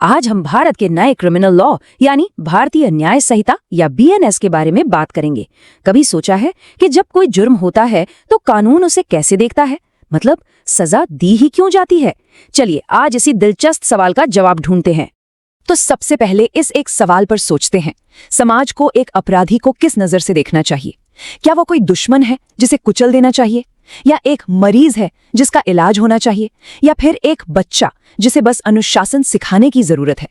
आज हम भारत के नए क्रिमिनल लॉ यानी भारतीय न्याय संहिता या बीएनएस के बारे में बात करेंगे। कभी सोचा है कि जब कोई जुर्म होता है तो कानून उसे कैसे देखता है, मतलब सजा दी ही क्यों जाती है? चलिए आज इसी दिलचस्प सवाल का जवाब ढूंढते हैं। तो सबसे पहले इस एक सवाल पर सोचते हैं, समाज को एक अपराधी को किस नजर से देखना चाहिए? क्या वो कोई दुश्मन है जिसे कुचल देना चाहिए, या एक मरीज है जिसका इलाज होना चाहिए, या फिर एक बच्चा जिसे बस अनुशासन सिखाने की जरूरत है?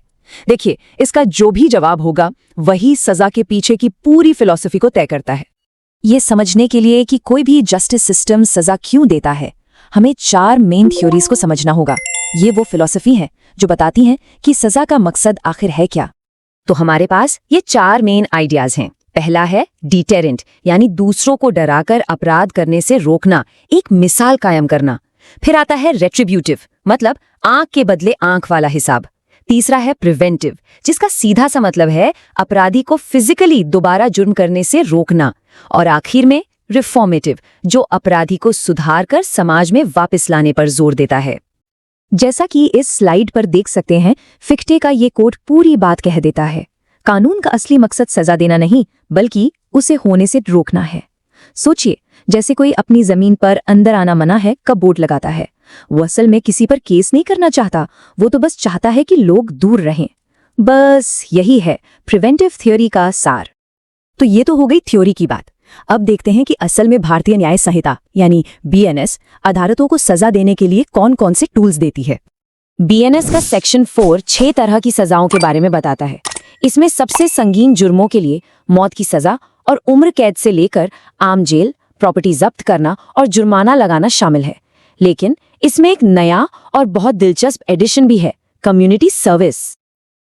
देखिए, इसका जो भी जवाब होगा वही सजा के पीछे की पूरी फिलॉसफी को तय करता है। ये समझने के लिए कि कोई भी जस्टिस सिस्टम सजा क्यों देता है, हमें 4 मेन थ्योरीज को समझना होगा। ये वो फिलॉसफी है जो बताती हैं कि सजा का मकसद आखिर है क्या। तो हमारे पास ये 4 मेन आइडियाज हैं। पहला है डिटेरेंट, यानी दूसरों को डराकर अपराध करने से रोकना, एक मिसाल कायम करना। फिर आता है रेट्रिब्यूटिव, मतलब आंख के बदले आंख वाला हिसाब। तीसरा है प्रिवेंटिव, जिसका सीधा सा मतलब है अपराधी को फिजिकली दोबारा जुर्म करने से रोकना। और आखिर में रिफॉर्मेटिव, जो अपराधी को सुधार कर समाज में वापस लाने पर जोर देता है। जैसा कि इस स्लाइड पर देख सकते हैं, फिक्टे का ये कोट पूरी बात कह देता है। कानून का असली मकसद सजा देना नहीं, बल्कि उसे होने से रोकना है। सोचिए, जैसे कोई अपनी जमीन पर अंदर आना मना है का बोर्ड लगाता है। वो असल में किसी पर केस नहीं करना चाहता, वो तो बस चाहता है कि लोग दूर रहें। बस यही है प्रिवेंटिव थ्योरी का सार। तो ये तो हो गई थ्योरी की बात। अब देखते हैं कि असल में भारतीय न्याय संहिता यानी बीएनएस अदालतों को सजा देने के लिए कौन कौन से टूल्स देती है। बीएनएस का सेक्शन 4 6 तरह की सजाओं के बारे में बताता है। इसमें सबसे संगीन जुर्मों के लिए मौत की सजा और उम्र कैद से लेकर आम जेल, प्रॉपर्टी जब्त करना और जुर्माना लगाना शामिल है। लेकिन इसमें एक नया और बहुत दिलचस्प एडिशन भी है, कम्युनिटी सर्विस।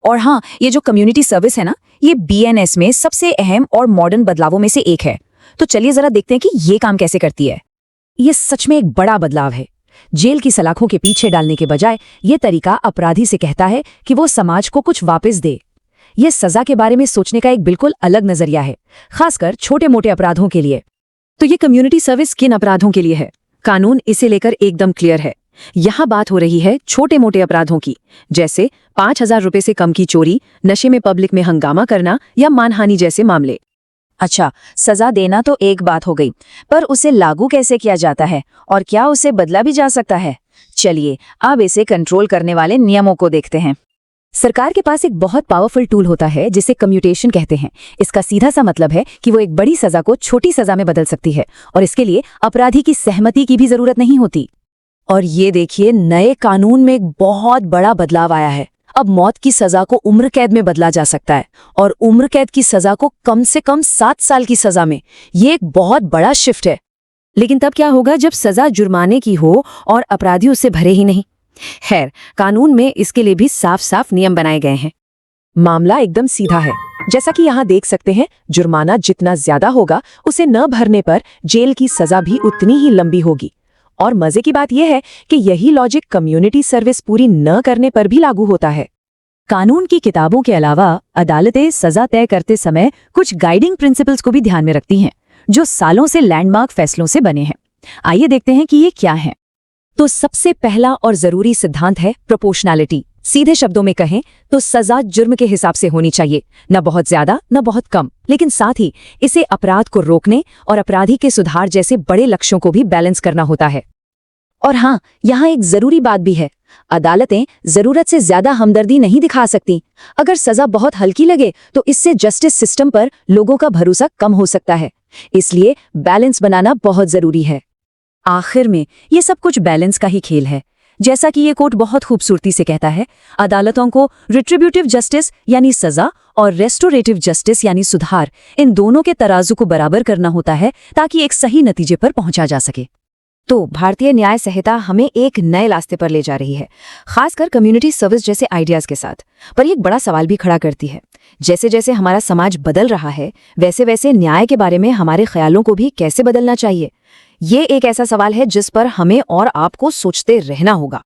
और हाँ, ये जो कम्युनिटी सर्विस है ना, ये बीएनएस में सबसे अहम और मॉडर्न बदलावों में से एक है। तो चलिए जरा देखते हैं कि ये काम कैसे करती है। ये सच में एक बड़ा बदलाव है। जेल की सलाखों के पीछे डालने के बजाय ये तरीका अपराधी से कहता है कि वो समाज को कुछ वापस दे। ये सजा के बारे में सोचने का एक बिल्कुल अलग नजरिया है, खासकर छोटे मोटे अपराधों के लिए। तो ये कम्युनिटी सर्विस किन अपराधों के लिए है? कानून इसे लेकर एकदम क्लियर है। यहाँ बात हो रही है छोटे मोटे अपराधों की, जैसे 5,000 रुपए से कम की चोरी, नशे में पब्लिक में हंगामा करना या मानहानि जैसे मामले। अच्छा, सजा देना तो एक बात हो गई, पर उसे लागू कैसे किया जाता है और क्या उसे बदला भी जा सकता है? चलिए अब इसे कंट्रोल करने वाले नियमों को देखते हैं। सरकार के पास एक बहुत पावरफुल टूल होता है जिसे कम्यूटेशन कहते हैं। इसका सीधा सा मतलब है कि वो एक बड़ी सजा को छोटी सजा में बदल सकती है, और इसके लिए अपराधी की सहमति की भी जरूरत नहीं होती। और ये देखिए, नए कानून में एक बहुत बड़ा बदलाव आया है। अब मौत की सजा को उम्र कैद में बदला जा सकता है, और उम्र कैद की सजा को कम से कम 7 साल की सजा में। ये एक बहुत बड़ा शिफ्ट है। लेकिन तब क्या होगा जब सजा जुर्माने की हो और अपराधी उससे भरे ही नहीं? खैर, कानून में इसके लिए भी साफ साफ नियम बनाए गए हैं। मामला एकदम सीधा है। जैसा कि यहाँ देख सकते हैं, जुर्माना जितना ज्यादा होगा, उसे न भरने पर जेल की सजा भी उतनी ही लंबी होगी। और मजे की बात यह है कि यही लॉजिक कम्युनिटी सर्विस पूरी न करने पर भी लागू होता है। कानून की किताबों के अलावा अदालतें सजा तय करते समय कुछ गाइडिंग प्रिंसिपल्स को भी ध्यान में रखती हैं, जो सालों से लैंडमार्क फैसलों से बने हैं। आइए देखते हैं कि ये क्या है। तो सबसे पहला और जरूरी सिद्धांत है प्रोपोर्शनैलिटी। सीधे शब्दों में कहें तो सजा जुर्म के हिसाब से होनी चाहिए, न बहुत ज्यादा न बहुत कम, लेकिन साथ ही इसे अपराध को रोकने और अपराधी के सुधार जैसे बड़े लक्ष्यों को भी बैलेंस करना होता है। और हाँ, यहाँ एक जरूरी बात भी है, अदालतें जरूरत से ज्यादा हमदर्दी नहीं दिखा सकती। अगर सजा बहुत हल्की लगे तो इससे जस्टिस सिस्टम पर लोगों का भरोसा कम हो सकता है। इसलिए बैलेंस बनाना बहुत जरूरी है। आखिर में ये सब कुछ बैलेंस का ही खेल है। जैसा कि ये कोर्ट बहुत खूबसूरती से कहता है, अदालतों को रिट्रिब्यूटिव जस्टिस यानी सजा और रेस्टोरेटिव जस्टिस यानी सुधार, इन दोनों के तराजू को बराबर करना होता है ताकि एक सही नतीजे पर पहुंचा जा सके। तो भारतीय न्याय संहिता हमें एक नए रास्ते पर ले जा रही है, खासकर कम्युनिटी सर्विस जैसे आइडियाज के साथ। पर एक बड़ा सवाल भी खड़ा करती है, जैसे जैसे हमारा समाज बदल रहा है, वैसे वैसे न्याय के बारे में हमारे ख्यालों को भी कैसे बदलना चाहिए? ये एक ऐसा सवाल है जिस पर हमें और आपको सोचते रहना होगा।